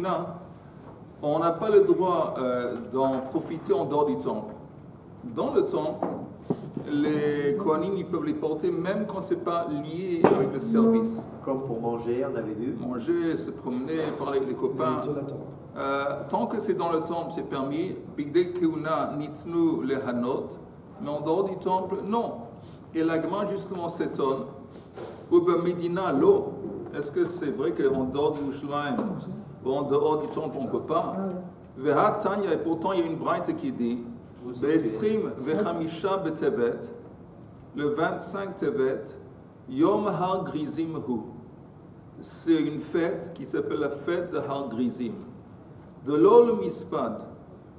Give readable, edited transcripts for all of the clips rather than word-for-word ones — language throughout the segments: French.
Keuna, on n'a pas le droit d'en profiter en dehors du temple. Dans le temple, les Kohanim, ils peuvent les porter même quand ce n'est pas lié avec le service. Comme pour manger, on avait vu. Manger, se promener, parler avec les copains. Tant que c'est dans le temple, c'est permis. Bigdei Keuna nitnu lehanot. Mais en dehors du temple, non. Et la Gemara justement s'étonne. Uba Medina lo. Est-ce que c'est vrai qu'en dehors du Yerushalayim, ou en dehors du temple, on ne peut pas? Vehat Tanya, et pourtant il y a une braïte qui dit Be'esrim vechamisha betevet, le 25 Tevet, Yom Har Grizim hu. C'est une fête qui s'appelle la fête de Har Grizim. De l'ol mispad,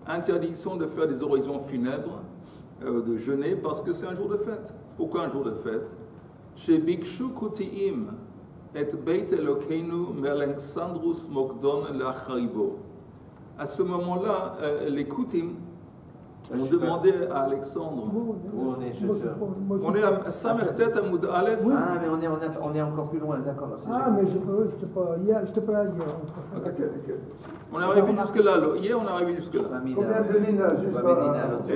interdiction de faire des oraisons funèbres, de jeûner, parce que c'est un jour de fête. Pourquoi un jour de fête? Chez Bikshu Kutiim et Beit Elokeinu Melexandrus Mokdon Lacharibo. À ce moment-là, les Kutim ont demandé à Alexandre. On est à Samertet Amoud Aleph. Ah, mais on est encore plus loin, d'accord. Ah, mais je te peux pas dire. On est arrivé jusque-là. Hier, on est arrivé jusque-là. Combien de lignes juste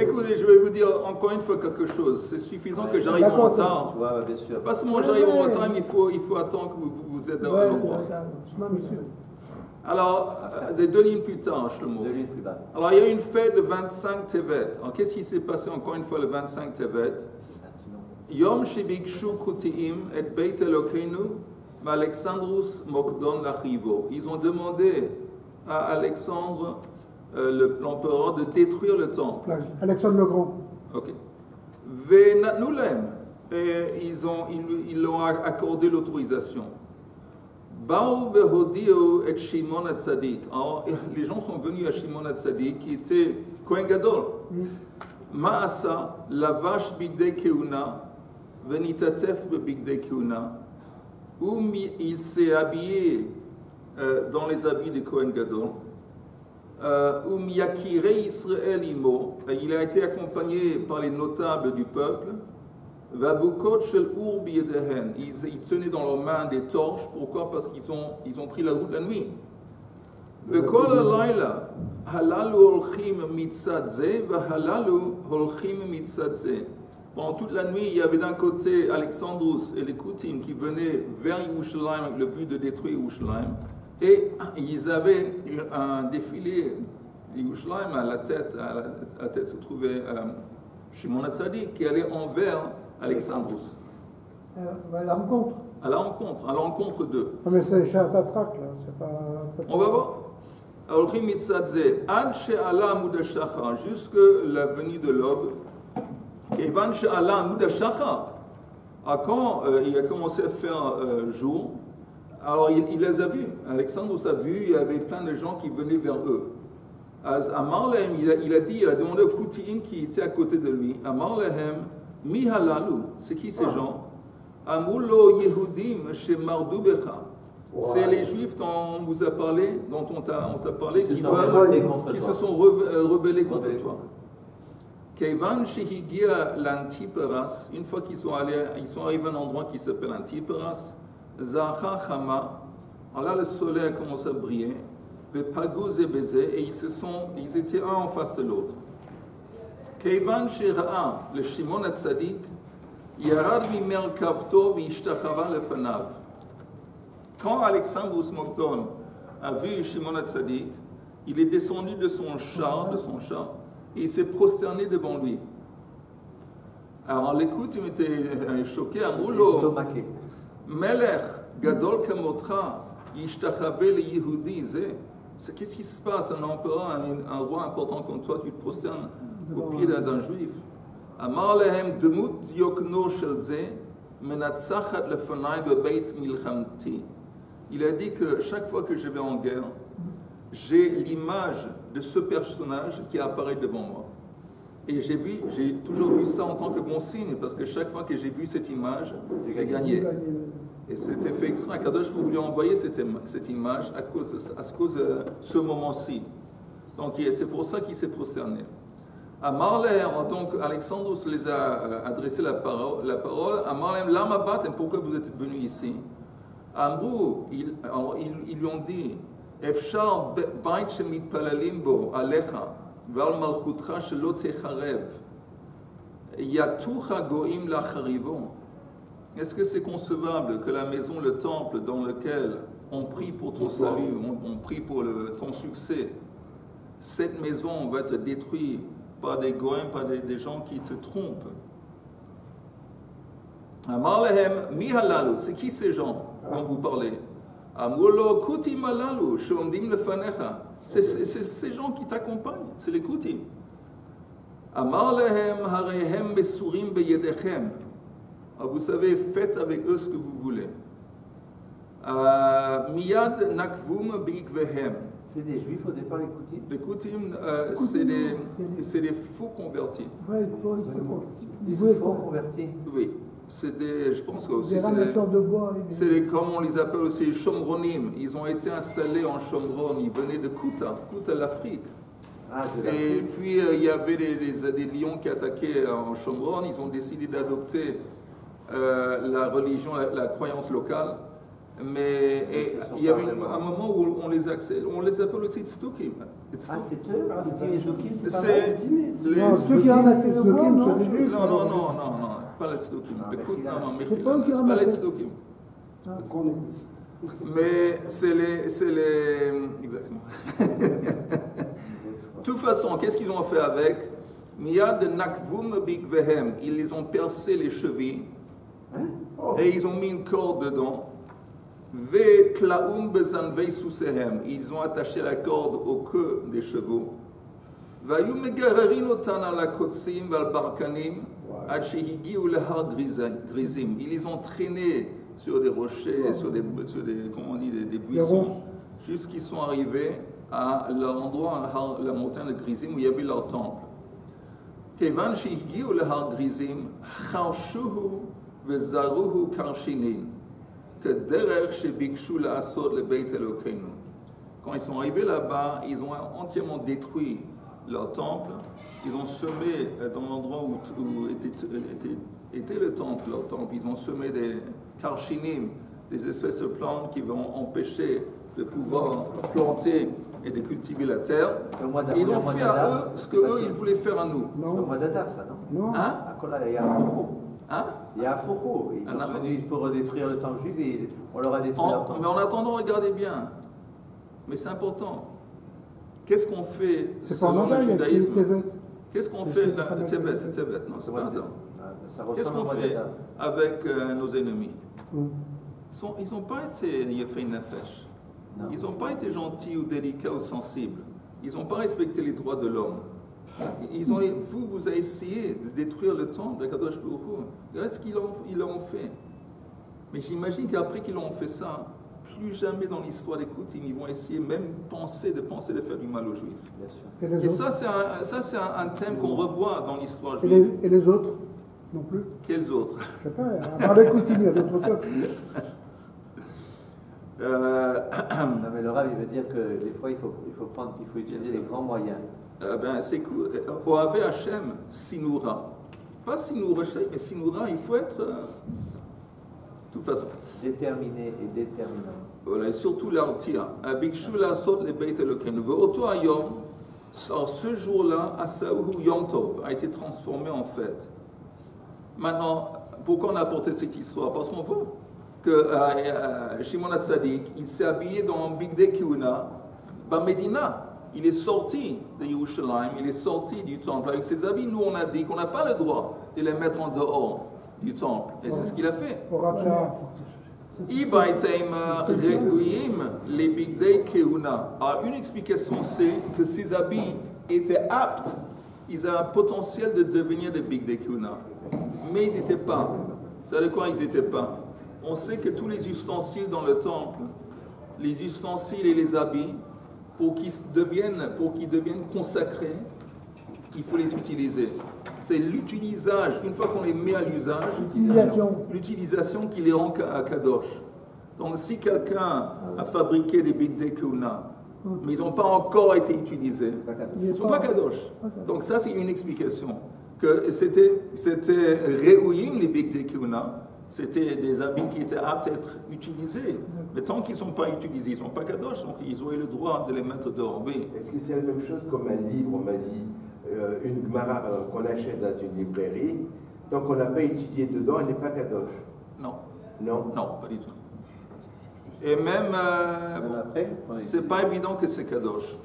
Écoutez, je vais vous dire encore une fois quelque chose. C'est suffisant que j'arrive en retard. Pas seulement j'arrive en retard, mais il faut attendre que vous êtes à l'endroit. Alors, des 2 lignes plus tard, Shlomo. 2 lignes plus bas. Alors, il y a une fête le 25 Tevet. Alors, qu'est-ce qui s'est passé encore une fois le 25 Tevet? Yom Shibikshu Kutiim et Beit Elokeinu Alexandrus Mokdon Lachivo. Ils ont demandé à Alexandre, l'empereur, de détruire le temple. Alexandre le Grand. Ok. Venatnulem. Et ils leur ont accordé l'autorisation. Baou Behodio et Shimon Hatzadik. Alors, les gens sont venus à Shimon Hatzadik, qui était Kohen Gadol. Maasa, la vache Bigdei Keuna, Venitatef Bigdei Keuna, où il s'est habillé dans les habits de Kohen Gadol, où Miyakire Israël Imo, il a été accompagné par les notables du peuple. Ils tenaient dans leurs mains des torches. Pourquoi? Parce qu'ils ont pris la route la nuit. Pendant toute la nuit, il y avait d'un côté Alexandros et les Koutim qui venaient vers Yerushalayim avec le but de détruire Yerushalayim. Et ils avaient un défilé de Yerushalayim à la tête se trouvait Shimon Hatzadik qui allait envers Alexandros. À la rencontre. À la rencontre d'eux. Ah, mais c'est Chartatrak, là, c'est pas... On va voir. Jusque la venue de l'aube. Quand il a commencé à faire jour, alors il les a vus. Alexandros a vu, il y avait plein de gens qui venaient vers eux. Amar Lehem, il a demandé au Koutim qui était à côté de lui, Amar Lehem, Mi halalu, c'est qui ces gens? Amulo Yehudim shemardu becha. C'est les Juifs dont on vous a parlé, dont on t'a parlé, qui se sont rebellés contre toi. Keivan shehigia l'Antiparas, une fois qu'ils sont arrivés à un endroit qui s'appelle Antiparas, Zacha Chama, alors là le soleil a commencé à briller, Paguz et Bézé, et ils étaient un en face de l'autre. Keivan Shira'a, le Shimon Hatzadik, Yarad Mimerkavto Vishtachava Lefanav. Quand Alexandros Mokdon a vu Shimon Hatzadik, il est descendu de son char, et il s'est prosterné devant lui. Alors l'écoute, il était choqué, Amoulo, Melech Gadol Kamotra, Yishtachave le Yehudi, qu'est-ce qui se passe? Un empereur, un roi important comme toi, tu te prosternes au pied d'un juif. Amar lehem demut yokno shelze menatsachat lefanai bebeit milchamti. Il a dit que chaque fois que je vais en guerre, j'ai l'image de ce personnage qui apparaît devant moi. Et j'ai toujours vu ça en tant que bon signe, parce que chaque fois que j'ai vu cette image, j'ai gagné. Et c'était fait exprès. Kadosh voulait envoyer cette image à cause de ce moment-ci. Donc c'est pour ça qu'il s'est prosterné. À Marley, donc Alexandros les a adressé la parole. À Marley, Lama Batem, pourquoi vous êtes venus ici? Amrou, ils lui ont dit, אפשר בית שמתפללים בו עליך ועל מלכותך שלא תחרב. יתוך הגויים להחריבו. Est-ce que c'est concevable que la maison, le temple dans lequel on prie pour ton salut, on prie pour ton succès, cette maison va être détruite par des goïms, par des gens qui te trompent? Amar lehem mi halalu, c'est qui ces gens dont vous parlez? Amolo kutim halalu, shomdim lefanecha. C'est ces gens qui t'accompagnent, c'est les kutim. Amar lehem harehem besurim beyedechem. Vous savez, faites avec eux ce que vous voulez. Miyad nakvum beikvehem. C'est des juifs au départ, les Koutim? Les Koutim, c'est des faux convertis. Ouais, Ils sont faux convertis. Oui, c'est des, je pense que aussi, de bois. comme on les appelle aussi, Shomronim. Ils ont été installés en Shomron, ils venaient de Kouta, l'Afrique. Et puis il y avait des lions qui attaquaient en Shomron, ils ont décidé d'adopter la religion, la croyance locale. Mais il y avait un moment où on les appelle aussi Tzdukim. C'est eux? Les Tzdukim, c'est pas Non, ceux qui ramassent le bois, non? Non, pas les Tzdukim. Écoute, non, c'est pas les Tzdukim. Mais c'est les... Exactement. De toute façon, qu'est-ce qu'ils ont fait avec? Miyad nakvum bikvehem. Ils les ont percé les chevilles. Et ils ont mis une corde dedans. Ils ont attaché la corde au queue des chevaux. Ils les ont traînés sur des rochers, sur des comment on dit, des buissons, jusqu'ils sont arrivés à l'endroit, la montagne de Grizim, où il y avait leur temple. Quand ils sont arrivés là-bas, ils ont entièrement détruit leur temple. Ils ont semé dans l'endroit où était le temple, leur temple. Ils ont semé des karshinim, des espèces de plantes qui vont empêcher de pouvoir planter et de cultiver la terre. Ils ont fait à eux ce qu'eux, ils voulaient faire à nous. C'est au mois d'Adar, ça, non? Hein? Il y a un foucault. Hein? Il y a un foucault. Ils sont venus pour redétruire le temple juif et on leur a détruit leur temple. Mais en attendant, regardez bien. Mais c'est important. Qu'est-ce qu'on fait selon le judaïsme? Qu'est-ce qu'on fait? C'est Tevet, non, c'est pas Adam. Qu'est-ce qu'on fait avec nos ennemis? Ils n'ont pas été Yefei Nefesh. Ils n'ont pas été gentils ou délicats ou sensibles. Ils n'ont pas respecté les droits de l'homme. Vous avez essayé de détruire le temple de Kadosh Baruch Hu. Regardez ce qu'ils l'ont fait. Mais j'imagine qu'après qu'ils ont fait ça, plus jamais dans l'histoire des Koutim, ils vont essayer même de faire du mal aux Juifs. Et ça, c'est un thème qu'on revoit dans l'histoire juive. Et les autres non plus? Quels autres? Je sais pas, à part les Koutim, il y a d'autres peuples. Non, mais le Rav, il veut dire que des fois, il faut utiliser les grands moyens. C'est cool. Oave Hashem, Sinura. Pas Sinura, mais Sinura, il faut être... de toute façon. Déterminé et déterminant. Voilà, et surtout l'artia. Bikshu la sot le beit eloken. Ve'oto hayom, ce jour-là, Asahu Yom Tov, a été transformé en fête. Maintenant, pourquoi on a apporté cette histoire? Parce qu'on voit que Shimon HaTzadik, il s'est habillé dans Bigdei Kehuna, Medina. Il est sorti de Yerushalayim, il est sorti du temple avec ses habits. Nous, on a dit qu'on n'a pas le droit de les mettre en dehors du temple. Et c'est ce qu'il a fait. Alors, une explication, c'est que ces habits étaient aptes, ils avaient un potentiel de devenir des Bigdei Kehuna. Mais ils n'étaient pas. Vous savez quoi, ils n'étaient pas? On sait que tous les ustensiles dans le temple, les ustensiles et les habits, pour qu'ils deviennent consacrés, il faut les utiliser. C'est l'utilisation, une fois qu'on les met à l'usage, l'utilisation qui les rend à Kadosh. Donc si quelqu'un a fabriqué des Bigdei Kehuna, mais ils n'ont pas encore été utilisés, ils ne sont pas Kadosh. Donc ça c'est une explication. Que c'était Re'uyim les Bigdei Kehuna, c'était des habits qui étaient aptes à être utilisés. Mais tant qu'ils ne sont pas utilisés, ils ne sont pas kadosh, donc ils ont eu le droit de les mettre dehors. Oui. Est-ce que c'est la même chose comme un livre, on m'a dit, une Gemara qu'on achète dans une librairie, tant qu'on n'a pas étudié dedans, elle n'est pas kadosh? Non. Non? Non, pas du tout. Et même, c'est pas évident que c'est kadosh.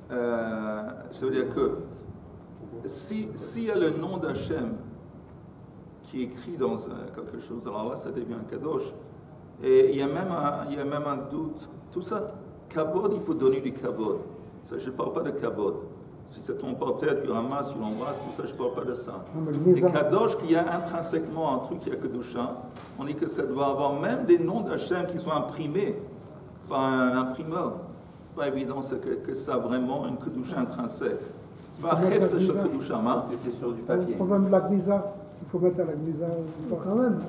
Ça veut dire que s'il y a le nom d'Hachem qui est écrit dans quelque chose, alors là, ça devient un kadosh. Et il y a même un doute. Tout ça, kavod, il faut donner du kavod. Ça, je ne parle pas de kavod. Si c'est ton portrait, tu ramasses, tu l'embrasses, tout ça, je ne parle pas de ça. Et kadosh, qu'il y a intrinsèquement un truc qui est kedusha, on dit que ça doit avoir même des noms d'Hachem qui sont imprimés par un imprimeur. C'est pas évident que ça a vraiment une kedusha intrinsèque. C'est pas un chef, c'est sur kedusha, hein? C'est sur du papier. Le problème de la gnisa, il faut mettre à la gnisa. Quand même,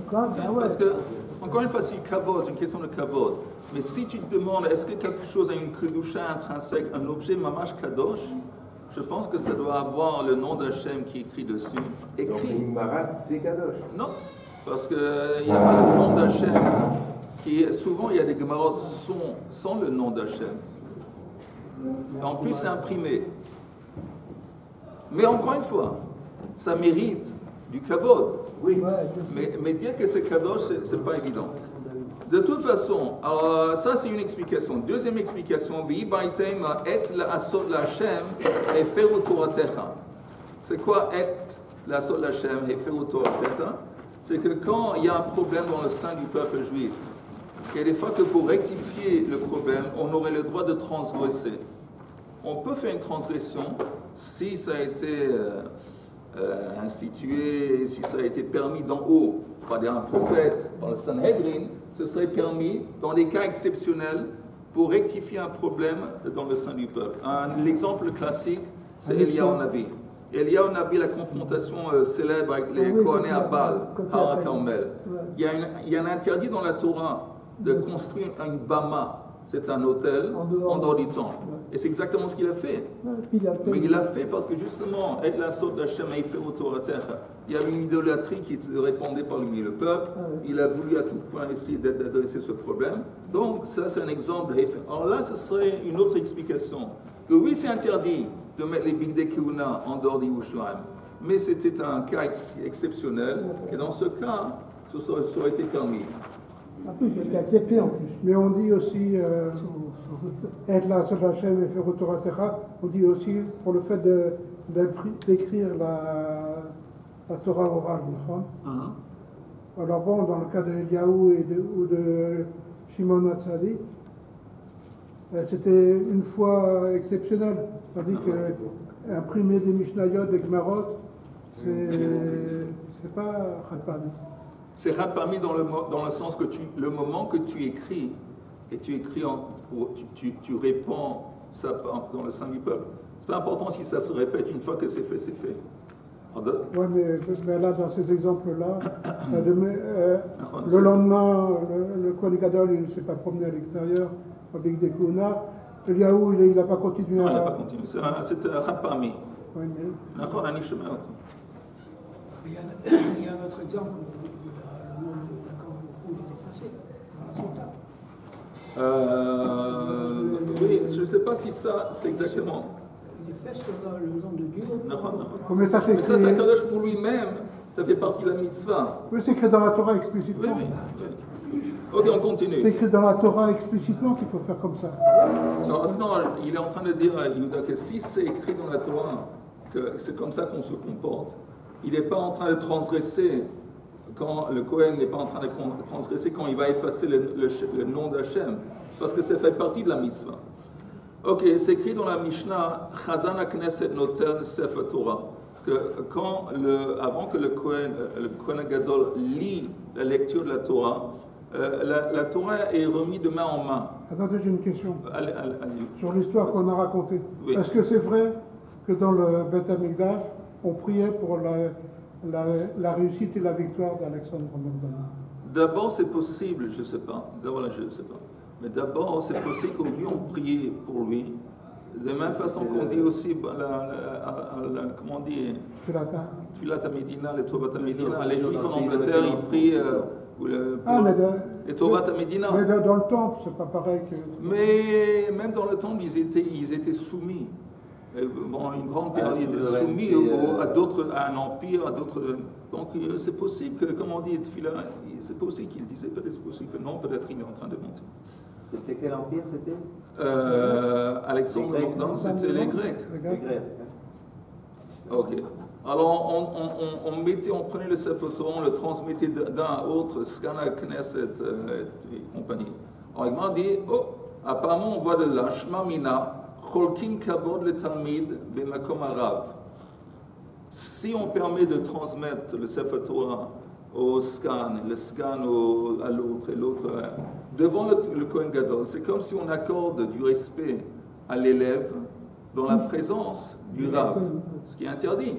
Parce que, encore une fois, c'est kavod, c'est une question de kavod. Mais si tu te demandes, est-ce que quelque chose a une kedusha intrinsèque, un objet mamash kadosh, je pense que ça doit avoir le nom d'Hachem qui est écrit dessus. Donc une Gemara, c'est kadosh? Non, parce qu'il n'y a pas le nom d'Hachem. Souvent, il y a des Gemarot sans le nom d'Hachem. En plus, c'est imprimé. Mais encore une fois, ça mérite du kavod. Oui. Mais dire que c'est kadosh, c'est pas évident. De toute façon, alors, ça c'est une explication. Deuxième explication, c'est quoi et l'asod l'Hachem et feru toratecha? C'est que quand il y a un problème dans le sein du peuple juif, il y a des fois que pour rectifier le problème, on aurait le droit de transgresser. On peut faire une transgression si ça a été institué, si ça a été permis d'en haut par un prophète, par le Sanhedrin, ce serait permis dans des cas exceptionnels pour rectifier un problème dans le sein du peuple. L'exemple classique, c'est Eliyahu Navi. Eliyahu Navi, la confrontation célèbre avec les Kohanei à Baal, Har HaKarmel. Il y a un interdit dans la Torah de construire une bama, c'est un hôtel en dehors du temple. Et c'est exactement ce qu'il a fait. Mais il l'a fait parce que justement, il y avait une idolâtrie qui se répandait parmi le peuple. Il a voulu à tout point essayer d'adresser ce problème. Donc ça, c'est un exemple. Alors là, ce serait une autre explication. Que oui, c'est interdit de mettre les Bigdei Kehuna en dehors d'Yerushalayim. Mais c'était un cas exceptionnel. Et dans ce cas, ça aurait été permis. En plus, il a été accepté en plus. Mais on dit aussi, être la Asod Hashem et feru toratecha, on dit aussi pour le fait d'écrire la Torah orale. Alors bon, dans le cas d'Eliyahu ou de Shimon HaTzadik, c'était une fois exceptionnel. Tandis que imprimer des Mishnayot, des Gemarot, c'est pas Chad. C'est Chad parmi dans le sens que le moment que tu écris, et tu écris, tu réponds ça dans le sein du peuple. C'est pas important si ça se répète une fois que c'est fait, c'est fait. Oui, mais là, dans ces exemples-là, le lendemain, le Kohen Gadol, il ne s'est pas promené à l'extérieur, au Bigdei Kehuna. Eliyahu, il n'a pas continué à... Non, il n'a pas continué. C'est Chad parmi. Oui, mais... Il y a un autre exemple où le nom de l'accord il est effacé dans son temps. Oui, je ne sais pas si ça, c'est exactement. Il est fait sur le nom de Dieu. Mais ça, c'est Kadosh pour lui-même, ça fait partie de la mitzvah. Oui, c'est écrit dans la Torah explicitement. Oui. Ok, on continue. C'est écrit dans la Torah explicitement qu'il faut faire comme ça. Non, il est en train de dire à Yehuda que si c'est écrit dans la Torah, que c'est comme ça qu'on se comporte, il n'est pas en train de transgresser quand le Kohen n'est pas en train de transgresser quand il va effacer le nom d'Hachem, parce que ça fait partie de la mitzvah. Ok, c'est écrit dans la Mishnah, Chazan HaKnesset Notel Sefer Torah, que avant que le Kohen Gadol lit la lecture de la Torah, la Torah est remise de main en main. Attendez, j'ai une question. Allez. Sur l'histoire qu'on a racontée. Oui. Est-ce que c'est vrai que dans le Beth Amikdash, on priait pour la réussite et la victoire d'Alexandre Magdala? D'abord, c'est possible, je ne sais pas. D'abord, je ne sais pas. Mais d'abord, c'est possible que lui, on priait pour lui. De la même façon qu'on dit aussi, comment on dit, Tfilat HaMedina, les Tovat HaMedina. Les Juifs en Angleterre, ils prient les Tovat Medina. Mais dans le temple, c'est pas pareil que... Mais même dans le temple, ils étaient soumis. Bon, une grande période, ils étaient soumis à un empire, à d'autres... Donc c'est possible que, comme on dit, c'est possible qu'il disait, peut-être c'est possible que non, peut-être il est en train de monter. C'était quel empire c'était Alexandre le Grand, c'était les Grecs. Les Grecs. Ok. Alors on prenait le Sefer Torah, on le transmettait d'un à l'autre, Skana, Knesset et compagnie. Alors il m'a dit, apparemment on voit de là, Shma Mina, Cholkin Kavod le Talmid, Bemakom Arav. Si on permet de transmettre le Sefer Torah au scan, le scan à l'autre et l'autre devant le Kohen Gadol, c'est comme si on accorde du respect à l'élève dans la présence du Rav, ce qui est interdit.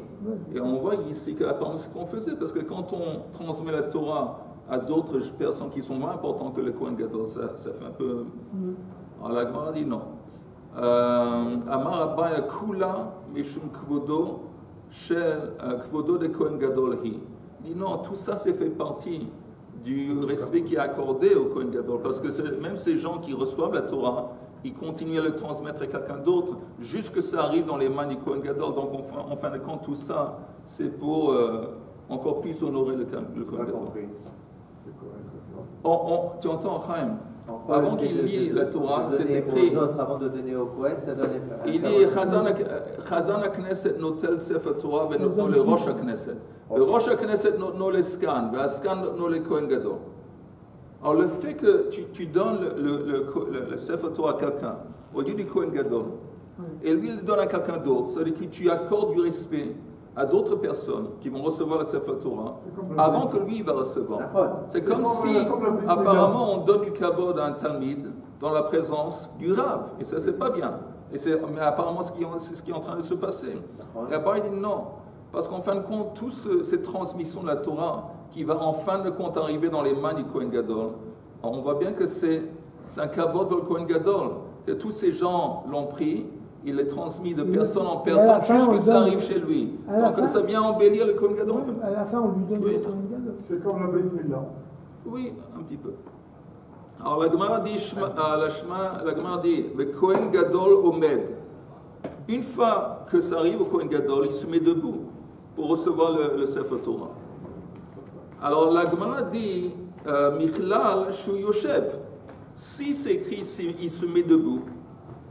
Et on voit ici qu'apparemment c'est ce qu'on faisait, parce que quand on transmet la Torah à d'autres personnes qui sont moins importantes que le Kohen Gadol, ça fait un peu... Alors la Gemara dit non. Amar Abaya Kula Mishum Kvodo Shel Kvodo de Kohen Gadol Hi. Il dit non, tout ça c'est fait partie du respect qui est accordé au Kohen Gadol, parce que même ces gens qui reçoivent la Torah, ils continuent à le transmettre à quelqu'un d'autre, jusque ça arrive dans les mains du Kohen Gadol. Donc en fin de compte, tout ça, c'est pour encore plus honorer le Kohen Gadol. Tu entends, Chaim? Avant qu'il lit la Torah, c'est écrit. Avant de donner au poète, ça donnait. Il dit Chazan HaKnesset notel Sefer Torah ונותנו לראש הכנסת. וראש הכנסת נותנו לסגן, והסגן נותנו לכהן גדול. Alors le fait que tu donnes le Sefer Torah à quelqu'un, au lieu du Kohen Gadol, et lui il le donne à quelqu'un d'autre, c'est-à-dire que tu accordes du respect à d'autres personnes qui vont recevoir le Sefer Torah avant que lui il va recevoir. C'est comme si apparemment on donne du kavod à un talmid dans la présence du Rav, et ça c'est pas bien. Mais apparemment c'est ce qui est en train de se passer. Et après il dit non, parce qu'en fin de compte, toute cette transmission de la Torah qui va en fin de compte arriver dans les mains du Kohen Gadol, on voit bien que c'est un kavod pour le Kohen Gadol, que tous ces gens l'ont pris, il est transmis de personne en personne jusqu'à ce que ça arrive chez lui. Donc ça vient embellir le Kohen Gadol. À la fin, on lui donne le Kohen Gadol. C'est comme la Beit Mila. Oui, un petit peu. Alors la Gemara dit, le Kohen Gadol Omed. Une fois que ça arrive au Kohen Gadol, il se met debout pour recevoir le Sefer Torah. Alors la Gemara dit, Michlal Shu Yoshev. Si c'est écrit, il se met debout.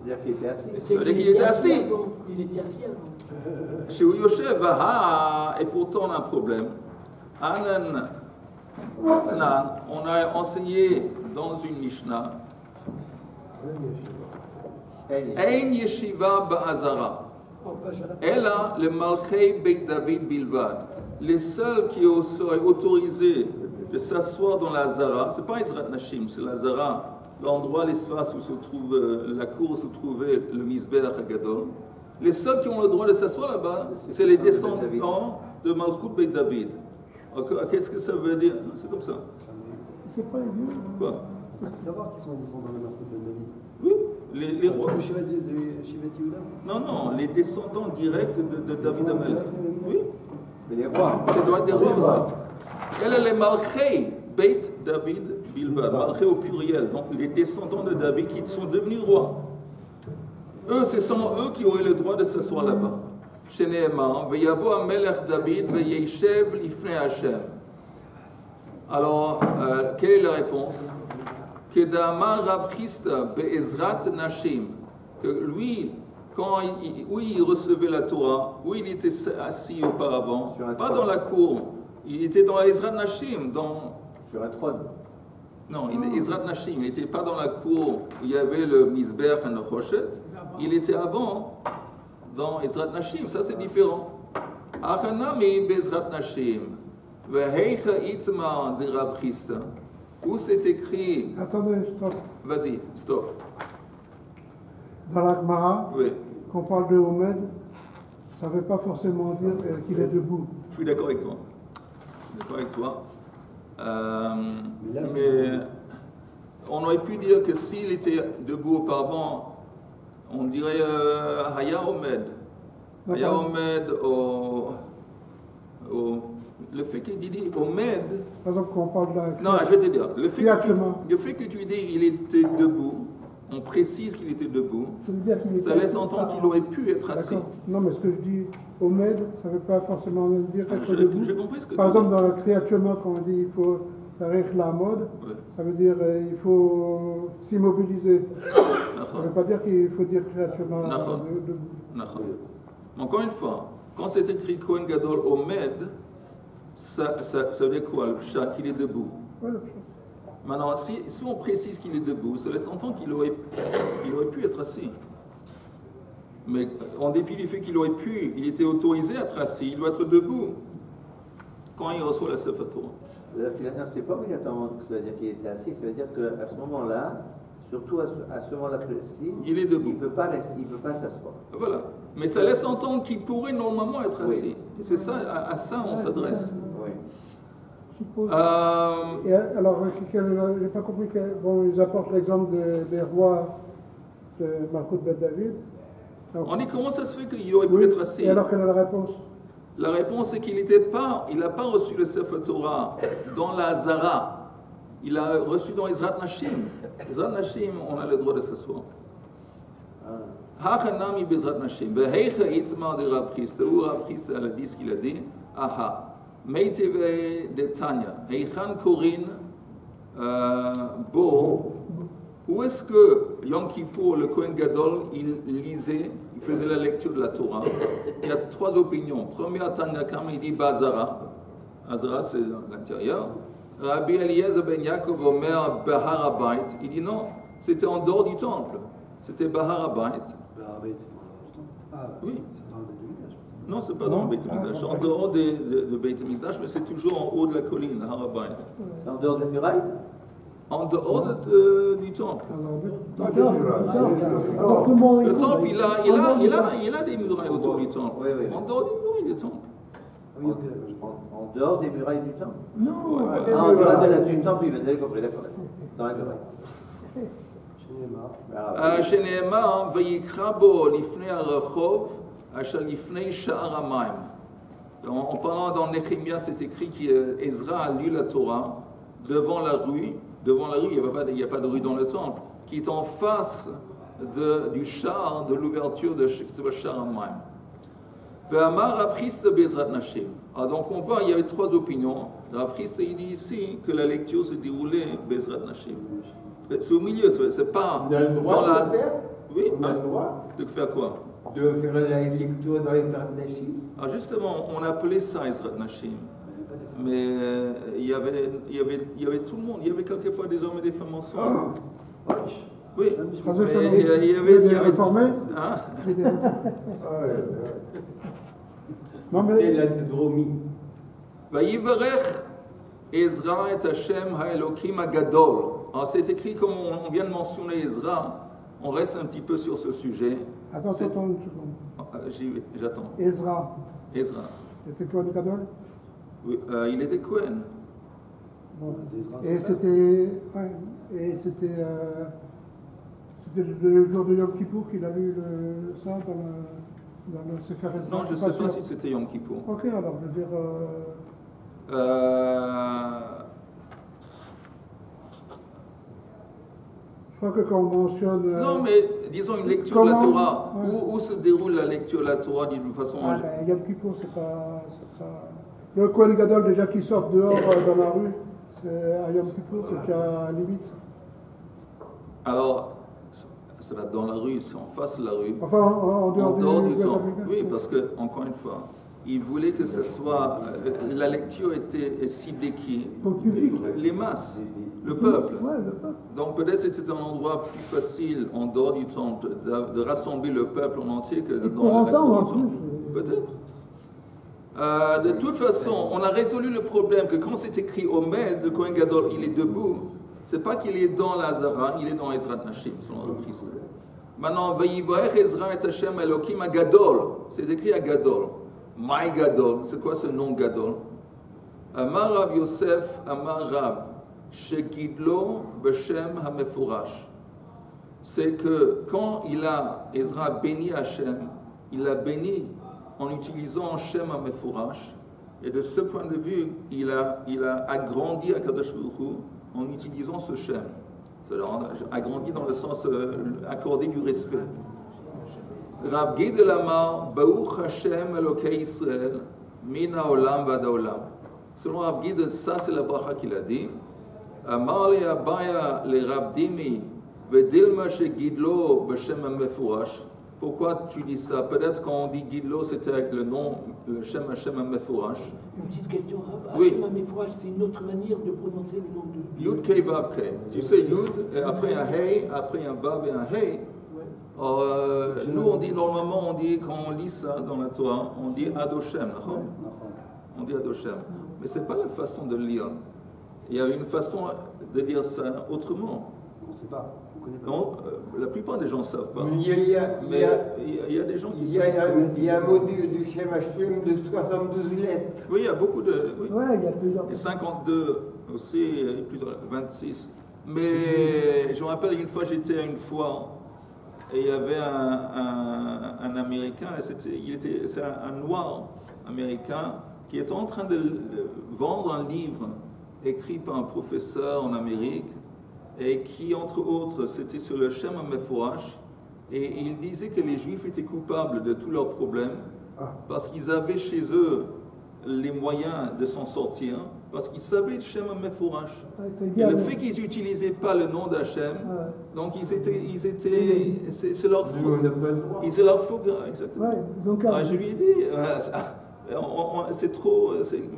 C'est-à-dire qu'il était assis. Ça veut dire qu'il était assis. Il était assis avant. Shu Yoshev, et pourtant on a un problème. Anan Tnan, on a enseigné dans une Mishnah, Ein Yeshiva Ba'azara. Ella le Malchei Beit David Bilvad. Les seuls qui seraient autorisés de s'asseoir dans la Zara, c'est pas Ezrat Nashim, c'est la Zara, l'endroit, l'espace où se trouve la cour où se trouvait le Mizbeach Hagadol. Les seuls qui ont le droit de s'asseoir là-bas, c'est les descendants de Malchut Beit David. Qu'est-ce que ça veut dire? C'est comme ça. C'est pas les vieux. Quoi? Savoir qu'ils sont descendants de Malchut Beit David. Oui, les rois. Le Shivat Yehuda. Non, les descendants directs de David Amalek. Oui. Mais les rois. C'est droit des rois aussi. Elle est les Malchei Beit David Bilvad. Malchei au pluriel. Donc les descendants de David qui sont devenus rois. Eux, c'est seulement eux qui auraient le droit de s'asseoir là-bas. Chez Nehemar, Veyavo Amelech David Veyeshev Lifnei Hashem. Alors, quelle est la réponse? Kedamar Rav Chisda Be'ezrat Nashim. Que lui, où il recevait la Torah, où il était assis auparavant, pas dans la cour, il était dans Ezrat Nashim, sur un trône. Non, Ezrat Nashim, il n'était pas dans la cour où il y avait le Mizbeach et le Choshet, il était avant dans Ezrat Nashim, ça c'est différent. Achanami Bezrat Nashim, Veheicha Itmar de Rav Chisda. Où c'est écrit? Attendez, stop. Vas-y, stop. Dans la Gemara, Oui. quand on parle de Omed, ça ne veut pas forcément dire qu'il est debout. Je suis d'accord avec toi. Mais on aurait pu dire que s'il était debout auparavant, on dirait Haya Omed. Haya Omed Le fait qu'il dit Omed. Par exemple, quand on parle de la. Non, je vais te dire. Le fait que tu dis il était debout, on précise qu'il était debout, ça laisse entendre qu'il aurait pu être assis. Non, mais ce que je dis, Omed, ça ne veut pas forcément dire être debout. J'ai compris ce que Par exemple, dans la créatuellement, quand on dit il faut. Ça règle la mode, ouais. Ça veut dire il faut s'immobiliser. Ça ne veut pas dire qu'il faut dire créatuellement debout. Encore une fois, quand c'est écrit Kohen Gadol Omed, ça veut dire quoi? Le chat, qu'il est debout. Ouais, maintenant, si on précise qu'il est debout, ça laisse entendre qu'il aurait pu être assis. Mais en dépit du fait il était autorisé à être assis, il doit être debout quand il reçoit la Sefer Torah. C'est pas obligatoirement que ça veut dire qu'il était assis, ça veut dire qu'à ce moment-là, surtout à ce moment-là précis, il est debout. Il ne peut pas s'asseoir. Voilà. Mais ça laisse entendre qu'il pourrait normalement être assis. Oui. Et c'est ça, à ça on s'adresse. Oui. Et alors, je n'ai pas compris ils apportent l'exemple des rois de Malchut Ben David. Alors, on dit comment ça se fait qu'il aurait pu être assis. Et alors, quelle est la réponse? La réponse est qu'il n'a pas reçu le Sefer Torah dans la Zara. Il a reçu dans Ezrat Nashim. Ezrat Nashim, on a le droit de s'asseoir. Hachanami Bezrat Nashim. Beheicha itma de Rav Chisda. Ou Rav Chisda, elle a dit ce qu'il a dit. Aha. Meiteve de Tanya. Heichan Korin Bo. Où est-ce que Yom Kippour, le Kohen Gadol, il lisait, il faisait la lecture de la Torah? Il y a trois opinions. Première, Tanya Kama, il dit Bazara. Azara, c'est l'intérieur. Rabbi Eliezer ben Yaakov Omer Bahar Habayit. Il dit non, c'était en dehors du temple. C'était Bahar Habayit. Bahar Habayit, c'est dans le temple. Oui. C'est dans le Beit Mikdash. Non, c'est pas dans le Beit Mikdash. En dehors de Beit Mikdash, mais c'est toujours en haut de la colline, Bahar Habayit. C'est en dehors des murailles? En dehors du temple. Le temple, il a des murailles autour du temple. Oui. En dehors des murailles du temple. Oui, okay. En dehors des murailles du temple? Non, en dehors du temple, il va d'aller compris, d'accord. Dans les murailles. Chez Nehemar, Vayikra bo lifnei harachov, asher lifnei sha'ar hamayim. En parlant dans Néhémie, c'est écrit qu'Ezra a lu la Torah devant la rue. Devant la rue, il n'y a pas de rue dans le temple, qui est en face du char, de l'ouverture de Sha'ar hamayim. Ve'amar Rav Chisda Bezrat Nashim. Donc on voit, il y avait trois opinions. Rav Chisda, il dit ici que la lecture se déroulait Bezrat Nashim. C'est au milieu, c'est pas dans la... De faire? Oui, on a le droit de faire quoi? De faire la lecture dans Ezrat Nashim. Ah justement, on appelait ça Ezrat Nashim. Mais il y avait tout le monde. Il y avait quelquefois des hommes et des femmes ensemble. Oui, mais il y avait des réformés. Hein? Non mais. Vayivarech Ezra et Hashem ha'elokim hagadol. Alors c'est écrit comme on vient de mentionner Ezra. On reste un petit peu sur ce sujet. Attends une seconde. J'attends. Ezra. C'était quoi du Gadol? Oui, il était Cohen. Bon. Et c'était le jour de Yom Kippour qu'il a lu ça dans le Sefer Ezra. Non, je ne sais pas si c'était Yom Kippour. Ok, alors je veux dire. Je crois que quand on mentionne. Non, mais disons une lecture de la Torah. Où se déroule la lecture de la Torah d'une façon. Yom Kippour, c'est pas. Le Kohen Gadol, déjà qui sort dehors dans la rue, c'est à Yom Kippour, c'est déjà limite. Alors, ça va dans la rue, c'est en face de la rue. Enfin, en dehors du temple. Oui, parce que, encore une fois, il voulait que ce soit. La lecture était ciblée qui? Les masses, le peuple. Donc peut-être c'était un endroit plus facile, en dehors du temple, de rassembler le peuple en entier que dans la cour du temple. Peut-être. De toute façon, on a résolu le problème que quand c'est écrit Omed, le Kohen Gadol, il est debout. C'est pas qu'il est dans la Zara, il est dans Ezrat Nashim, selon le Christ. Maintenant, Vayivarech Ezra et Hashem Elokim Gadol. C'est écrit à Gadol. My Gadol, c'est quoi ce nom Gadol? Amar Rav Yosef, Amar Rab, Shekidlo Beshem HaMefurash. C'est que quand Ezra béni Hashem, il l'a béni en utilisant Shem HaMefurash, Et de ce point de vue, il a agrandi Akadosh Baruch Hu en utilisant ce Shem. C'est-à-dire agrandi dans le sens accordé du respect. Rav Gidel Amar, Baruch Hashem Elokei Israël, Min haolamvad haolam. Selon Rav Gidel, ça c'est la bracha qu'il a dit. Amar le Abaya le Rav Dimi, Vedilma she Gidlo b'Shem HaMefurash. Pourquoi tu dis ça? Peut-être quand on dit Gidlo, c'était avec le nom, le Shem Hashem HaMefurash. Une petite question, Oui. Hashem HaMefurash, c'est une autre manière de prononcer le nom de... Yud Kei Vav Kei. Tu sais, Yud, et après un Hey, après un Vav et un Hey. Nous, on dit, normalement, on dit, quand on lit ça dans la Torah, on dit Adoshem, on dit Adoshem. Mais ce n'est pas la façon de lire. Il y a une façon de lire ça autrement. On ne sait pas. Non, la plupart des gens ne savent pas. Il y a des gens qui savent. Il y a un mot du Shem Hashem de 72 lettres. Oui, il y a beaucoup de... Oui. Ouais, il y a plusieurs. Et 52 aussi, et plus de 26. Mais je me rappelle une fois, j'étais à une foire et il y avait un Américain, c'est un noir américain qui était en train de vendre un livre écrit par un professeur en Amérique et qui, entre autres, c'était sur le Shem HaMefurash, et il disait que les Juifs étaient coupables de tous leurs problèmes parce qu'ils avaient chez eux les moyens de s'en sortir, parce qu'ils savaient le Shem HaMefurash. Et le fait qu'ils n'utilisaient pas le nom d'Hachem, donc c'est leur faute. C'est leur faute, exactement. Je lui ai dit,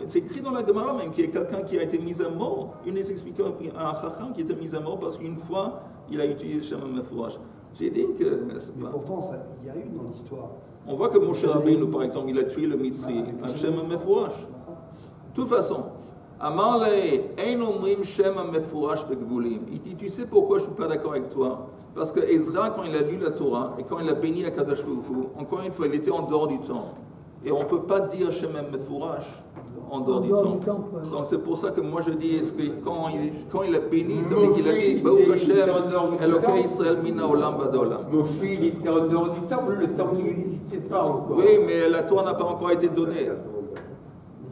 c'est écrit dans la Gemara même qu'il y a quelqu'un qui a été mis à mort, une des explications, un Chacham qui a été mis à mort parce qu'une fois il a utilisé le Shem HaMefurash. J'ai dit que c'est pas. Mais pourtant, il y a eu dans l'histoire. On voit que Moshe Rabbeinu, par exemple, il a tué le Mitzri, un Shem HaMefurash. De toute façon, Amar le ein omrim Shem HaMefurash begvulim. Il dit, tu sais pourquoi je ne suis pas d'accord avec toi? Parce que Ezra, quand il a lu la Torah et quand il a béni Akadosh Baruch Hu, encore une fois, il était en dehors du temple. Et on ne peut pas dire Shem HaMefurash en dehors du temple. Donc c'est pour ça que moi je dis, est-ce que quand il a béni, ça veut dire qu'il a dit Baruch Hashem, Elokei Israël, Min haolam vad haolam. Moshe, il était en dehors du temple, le temple n'existait pas encore. Oui, mais la Torah n'a pas encore été donnée.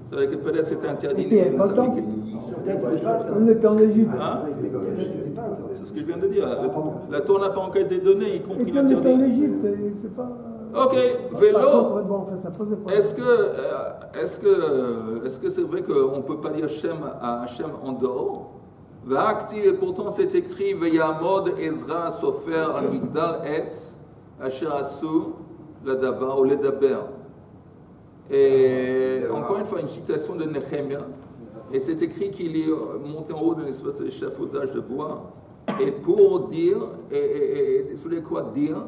C'est-à-dire que peut-être c'était interdit. On est en Égypte. Hein? C'est ce que je viens de dire. La Torah n'a pas encore été donnée, y compris On est en l'interdit. Égypte, c'est pas... Ok, vélo. Est-ce que c'est vrai qu'on ne peut pas dire Shem à Hachem en dehors? Et pourtant c'est écrit Veyamod Ezra Sofer al Migdal Etz Asher Asu Ladavar ou Ledaber. Et encore une fois, une citation de Nehemia. Et c'est écrit qu'il est monté en haut d'un espèce d'échafaudage de bois. Et pour dire, et sur les quoi dire,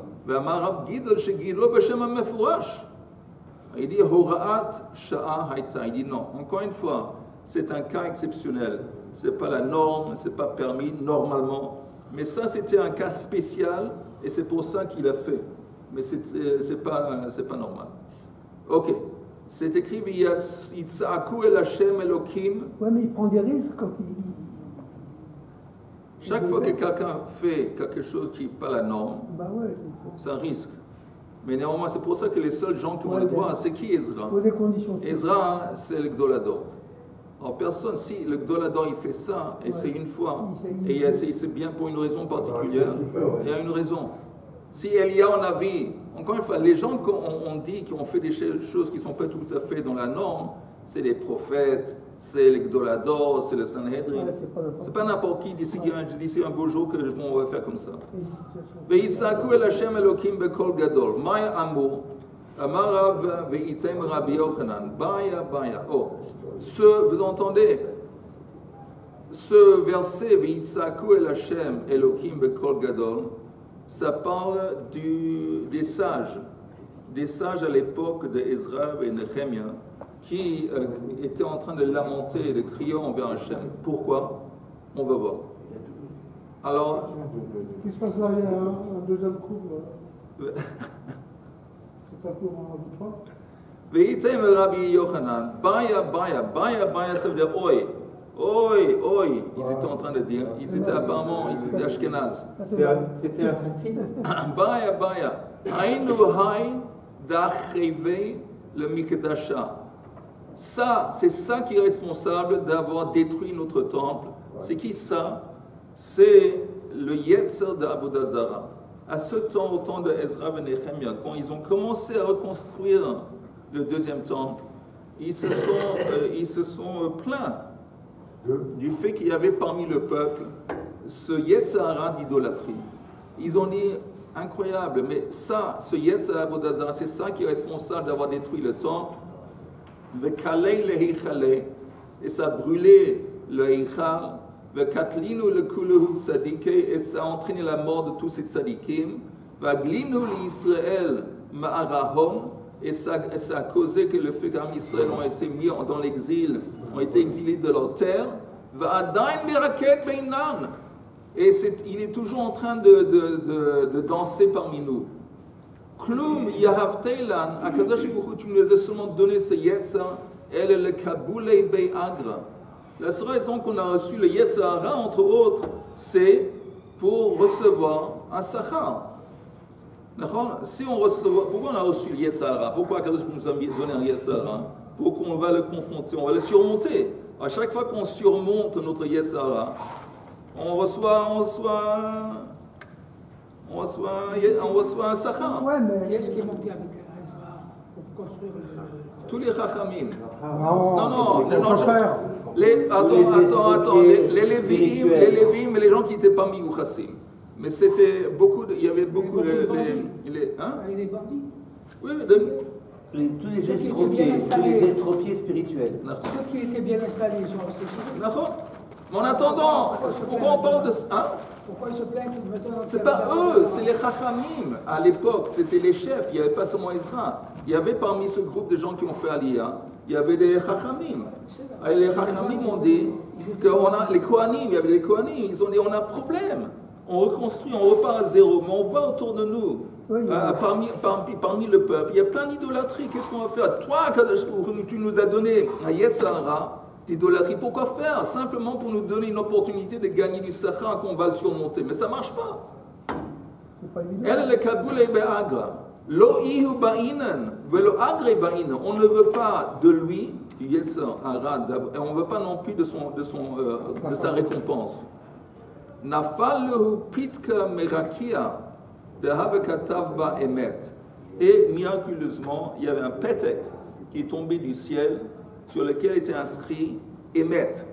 il dit Horaat Sha'a Haïta. Il dit non. Encore une fois, c'est un cas exceptionnel. Ce n'est pas la norme, ce n'est pas permis normalement. Mais ça, c'était un cas spécial et c'est pour ça qu'il a fait. Mais ce n'est pas normal. Ok. C'est écrit Yitzha'aku el Hashem Elokim. Oui, mais il prend des risques quand il. Chaque fois que quelqu'un fait quelque chose qui n'est pas la norme, c'est un risque. Mais néanmoins, c'est pour ça que les seuls gens qui ont le droit, c'est qui Ezra? Ezra, c'est le Gdolador. Alors personne, si le Gdolador il fait ça, et c'est une fois, et c'est bien pour une raison particulière, il y a une raison. Si Eliyahu Navi, encore une fois, les gens qu'on dit qui ont fait des choses qui ne sont pas tout à fait dans la norme, c'est les prophètes, c'est les Gdolador, c'est le Sanhedrin. C'est pas n'importe qui d'ici un beau jour que on va faire comme ça. Ve'yitzhaku el Hashem Elokim bekol gadol. Maya amur, amar Rav ve'item Rabbi Yochanan. Baya. Oh, vous entendez? Ce verset Ve'yitzhaku el Hashem Elokim bekol gadol, ça parle des sages à l'époque de Ezra et Nehemia, qui était en train de lamenter et de crier envers Hachem. Pourquoi? On va voir. Alors... Qu'est-ce qui se passe là? Il y a un deuxième cours. C'est un cours en trois. Ve'item Rabbi Yochanan, Baya, ça veut dire oi. Ils étaient en train de dire, ils étaient Ashkenaz. C'était un facile. Baya. Ainu hai dachrive le mikdasha. Ça, c'est ça qui est responsable d'avoir détruit notre temple. C'est qui ça? C'est le Yetzer d'Avodah Zara. À ce temps, au temps de Ezra et Nehemia, quand ils ont commencé à reconstruire le deuxième temple, ils se sont plaints du fait qu'il y avait parmi le peuple ce Yetzer Hara d'idolâtrie. Ils ont dit, incroyable, mais ça, ce Yetzer Avodah Zara, c'est ça qui est responsable d'avoir détruit le temple. Le Kalei le Heichale, et ça a brûlé le Heichal. Le Katlinu le Kuluhu Tzadike, et ça a entraîné la mort de tous ces tzadikim. Vaglinu l'Israël Ma'arahon, et ça a causé que le fait qu'Am Israël ont été mis dans l'exil, ont été exilés de leur terre. Va'adain miraket beinan, et il est toujours en train de danser parmi nous. Klum yahavteilan, Akadosh Baruch Hu, tu nous as seulement donné ce Yetzer, elle est le Kaboulei Be'agra. La seule raison qu'on a reçu le Yetzer Hara, entre autres, c'est pour recevoir un Sachar. Si on reçoit, pourquoi on a reçu le Yetzer Hara? Pourquoi Akadosh nous a donné un Yetzer Hara? Pour qu'on va le confronter, on va le surmonter. À chaque fois qu'on surmonte notre Yetzer Hara, on reçoit un Sachar. Ouais, mais... Qui est-ce qui est monté avec Ezra pour construire le... Tous les Chachamim. Non, Attends, les Lévi'im, mais les gens qui n'étaient pas mis au Chassim. Mais c'était beaucoup il y avait beaucoup les bandits. Oui, tous les estropiés spirituels. Ceux qui étaient bien installés, ils sont restés chez eux. Mais en attendant, pourquoi on parle de ça? Pourquoi ils se plaignent maintenant? C'est pas eux, c'est les Chachamim. À l'époque, c'était les chefs, il n'y avait pas seulement Ezra. Il y avait parmi ce groupe de gens qui ont fait Aliyah, il y avait des Chachamim. Et les Chachamim ont dit, les Kohanim, il y avait des Kohanim, ils ont dit on a un problème. On reconstruit, on repart à zéro, mais on voit autour de nous, parmi le peuple, il y a plein d'idolâtries. Qu'est-ce qu'on va faire? Toi, tu nous as donné un Yetzer Hara d'idolâtrie. Pourquoi faire? Simplement pour nous donner une opportunité de gagner du Sachar qu'on va le surmonter. Mais ça ne marche pas. Elle est le Kaboulei Be'agra. Lo ihu ba'inan, velo agre ba'inan. On ne veut pas de lui, du Yetzer Hara, et on ne veut pas non plus de sa récompense. Nafalhu pitka merakia de Havekatavba emet. Et miraculeusement, il y avait un pétek qui est tombé du ciel sur lequel était inscrit Emet.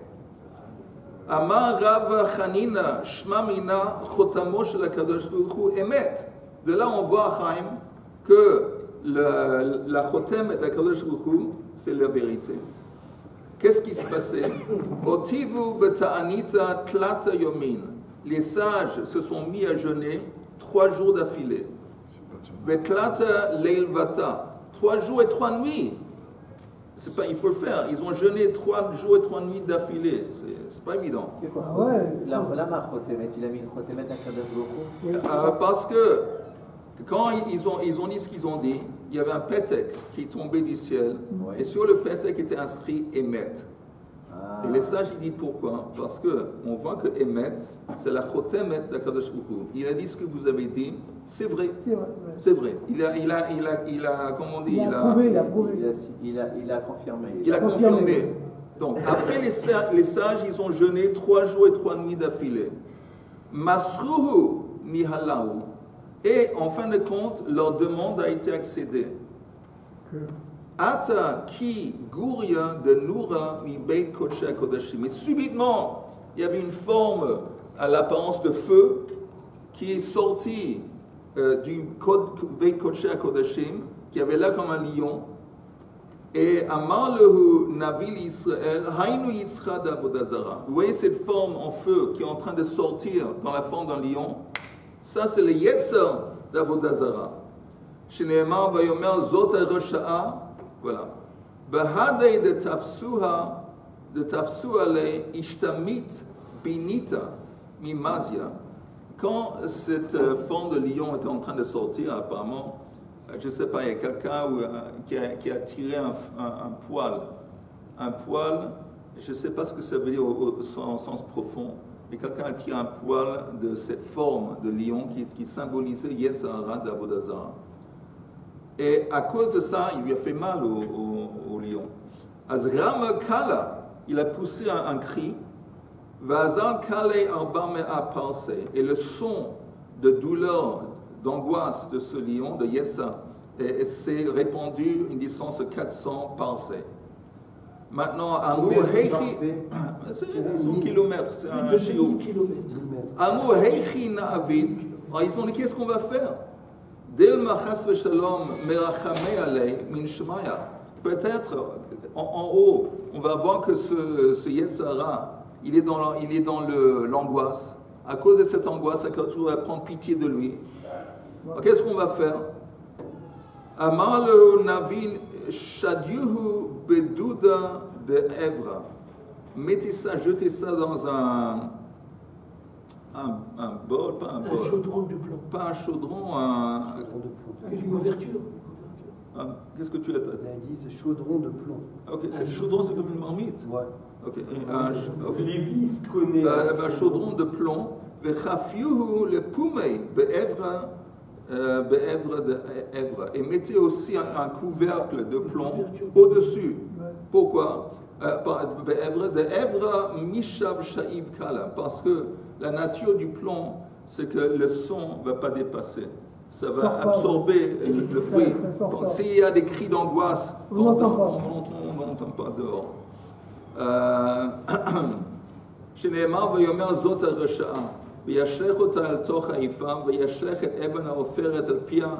Amar Rav Chanina Shmamina Chotamo shel HaKadosh Baruch Hu Emet. De là, on voit, Chaim, que la Chotem de HaKadosh Baruch Hu, c'est la vérité. Qu'est-ce qui se passait? Otivu beta'anita tlata yomin. Les sages se sont mis à jeûner 3 jours d'affilée. Betlata leilvata. 3 jours et 3 nuits. C'est pas, il faut le faire. Ils ont jeûné 3 jours et 3 nuits d'affilée. C'est pas évident. C'est quoi? La Chotemet, il a mis une Chotemet à Kadosh Baruch Hu. Parce que quand ils ont dit ce qu'ils ont dit, il y avait un pétek qui est tombé du ciel, et sur le pétek était inscrit Emet. Et les sages, ils disent pourquoi? Parce qu'on voit que Emet, c'est la Chotemet d'Akadosh Baruch Hu. Il a dit ce que vous avez dit, c'est vrai. C'est vrai. Il a, comment on dit? Il a prouvé. Il a confirmé. Il a confirmé. Donc, après les sages, ils ont jeûné 3 jours et 3 nuits d'affilée. Masruhu nihalahu. Et en fin de compte, leur demande a été accédée. Ata ki guria de Noura mi beit kodesh kodashim. Mais subitement, il y avait une forme à l'apparence de feu qui est sortie du beit kodesh kodashim, qui avait là comme un lion. Et Amar lehu Navil Israël, Hainu Yitzchad Avodah Zara. Vous voyez cette forme en feu qui est en train de sortir dans la forme d'un lion? Ça, c'est le Yetzer d'Avodah Zara. Shneemar vayomer zot rasha'a. Voilà. Bahadei de tafsuha, de tafsuale ishtamit binita mimazia. Quand cette forme de lion était en train de sortir, apparemment, je ne sais pas, il y a quelqu'un qui a tiré un poil. Un poil, je ne sais pas ce que ça veut dire au sens profond, mais quelqu'un a tiré un poil de cette forme de lion qui symbolisait Yetzer Hara d'Avodah Zara. Et à cause de ça, il lui a fait mal au lion. Az Rama Kala, il a poussé un cri. Vazal Kale Arba Mea Parse. Et le son de douleur, d'angoisse de ce lion, de Yetsa, s'est répandu une distance de 400 parsecs. Maintenant, Amou Heichi, c'est 100 km, c'est un chiot. Amou Heichi Na'avid, ils ont dit qu'est-ce qu'on va faire? Delma Chas Veshalom Merachame Alei Min Shmaya. Peut-être en haut, on va voir que ce Yetzara, il est dans l'angoisse. À cause de cette angoisse, on va prendre pitié de lui. Qu'est-ce qu'on va faire? Amar le Navil Shadiuhu Bedouda de Evra. Mettez ça, jetez ça dans un bol, pas un bol. Un chaudron de plomb. Pas un chaudron, Une ouverture. Qu'est-ce que tu as? Ils disent chaudron de plomb. Ok, c'est le chaudron, c'est comme une marmite. Ouais. Ok, Lévi connaît. un chaudron de plomb. Vechafiuhu le poumei be'evra de Evra. Et mettez aussi un couvercle de plomb au-dessus. Pourquoi? Be'evra de Evra mishav sha'iv kala. Parce que la nature du plomb, c'est que le son ne va pas dépasser. Ça va absorber le bruit. Donc s'il y a des cris d'angoisse, on n'entend pas dehors. שנאמר ויאמר זאת הרשעה וישלח אותה אל תוך האיפה וישלח את אבן העופרת על פיה.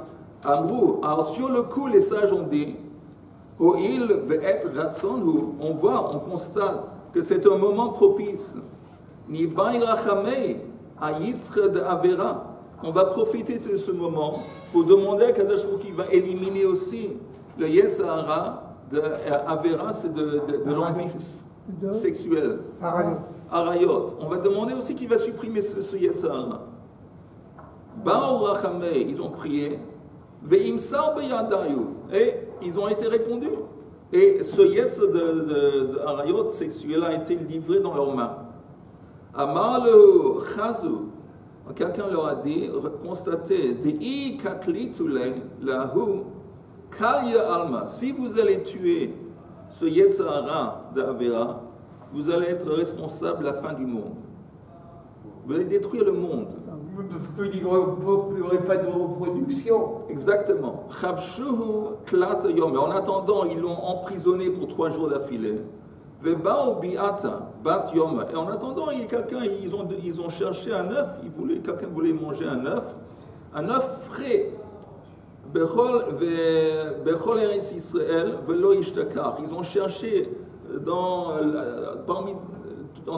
אמרו, alors sur le coup les sages ont dit, הואיל ועת רצון הוא, on voit, on constate que c'est un moment propice. ניבאי רחמי היצחר דעבירה. On va profiter de ce moment pour demander à Kadosh Baruch Hu qui va éliminer aussi le Yetzara de Avera, c'est de l'envie sexuelle. Arayot. On va demander aussi qu'il va supprimer ce Yetzara. Ba'u Rachamei, ils ont prié. Ve'imsar beyadayu. Et ils ont été répondus. Et ce Yetzara de Arayot sexuel a été livré dans leurs mains. Amar le Chazu. Quelqu'un leur a dit, constatez, si vous allez tuer ce Yetzara d'Avera, vous allez être responsable de la fin du monde. Vous allez détruire le monde. Parce qu'il n'y aurait pas de reproduction. Exactement. Mais en attendant, ils l'ont emprisonné pour 3 jours d'affilée. Et en attendant, il y a quelqu'un, ils ont cherché un œuf, quelqu'un voulait manger un œuf frais. Ils ont cherché dans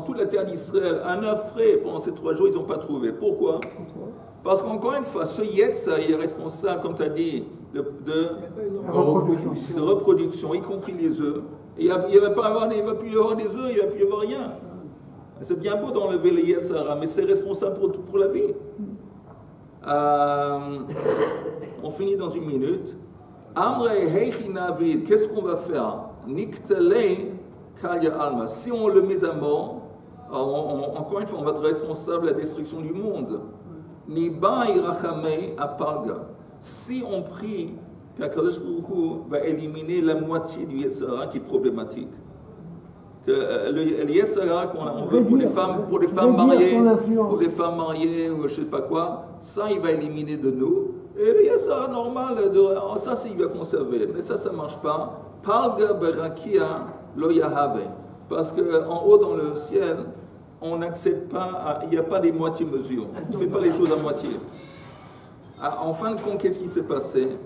toute la terre d'Israël un œuf frais pendant ces 3 jours, ils n'ont pas trouvé. Pourquoi? Parce qu'encore une fois, ce Yetza, il est responsable, comme tu as dit, de reproduction, y compris les œufs. Il ne va plus y avoir des œufs, il ne va plus y avoir rien. C'est bien beau d'enlever le Yetzara, mais c'est responsable pour la vie. On finit dans 1 minute. Amre heichi navid, qu'est-ce qu'on va faire? Niktele kalya alma. Si on le met à mort, encore une fois, on va être responsable de la destruction du monde. Niba irachamei apalga. Si on prie qu'Akadosh Baruch Hu va éliminer la moitié du Yetzara qui est problématique. Que le Yetzara qu'on veut pour les femmes mariées, ou je ne sais pas quoi, ça il va éliminer de nous. Et le Yetzara normal, ça il va conserver. Mais ça ne marche pas. Palga berakia lo yahave. Parce qu'en haut dans le ciel, on n'accède pas, il n'y a pas des moitiés mesures. On ne fait pas les choses à moitié. En fin de compte, qu'est-ce qui s'est passé?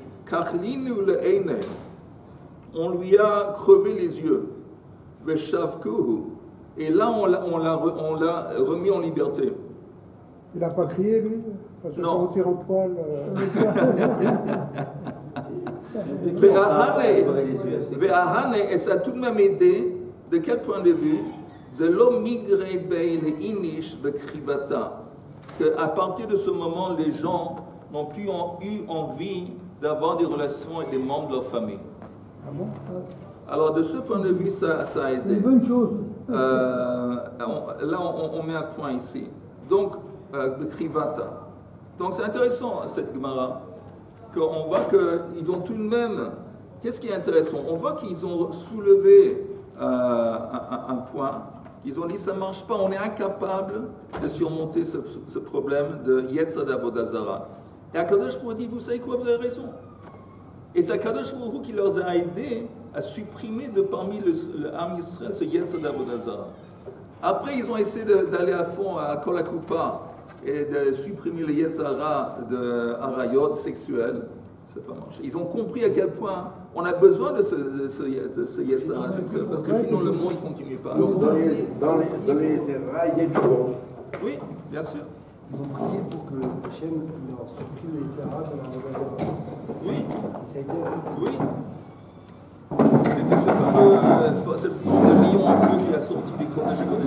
On lui a crevé les yeux. Et là, on l'a remis en liberté. Il n'a pas crié, lui? Parce que quand on tire en poil... Et ça a tout de même aidé, de quel point de vue? De l'homme migré le inish bekrivata. Qu'à partir de ce moment, les gens n'ont plus eu envie d'avoir des relations avec des membres de leur famille. Ah bon? Alors, de ce point de vue, ça a aidé. C'est une bonne chose. Là, on met un point ici. Donc, de Krivata. Donc, c'est intéressant, cette Gemara, qu'on voit qu'ils ont tout de même... Qu'est-ce qui est intéressant? On voit qu'ils ont soulevé un point. Ils ont dit ça ne marche pas, on est incapable de surmonter ce problème de Yetzer d'Avodah Zara. Et Akadosh Baruch Hu dit, vous savez quoi, vous avez raison. Et c'est Akadosh Baruch Hu qui leur a aidés à supprimer de parmi le Am Yisrael ce Yetzer d'Avodah Zara. Après, ils ont essayé d'aller à fond à Kol HaKuppah et de supprimer le Yetzer Hara de Arayot sexuel. Ça n'a pas marché. Ils ont compris à quel point on a besoin de ce Yetzer Hara sexuel, parce que sinon le monde ne continue pas. Donc dans les Yetzer Hara, il y a du bon. Oui, bien sûr. Ils ont prié pour que Hachem leur supprime les Yetzer Hara dans la Avodah. Oui. Et ça a été accepté. Oui. C'était cette forme de lion en feu qui a sorti du corps de Jacob.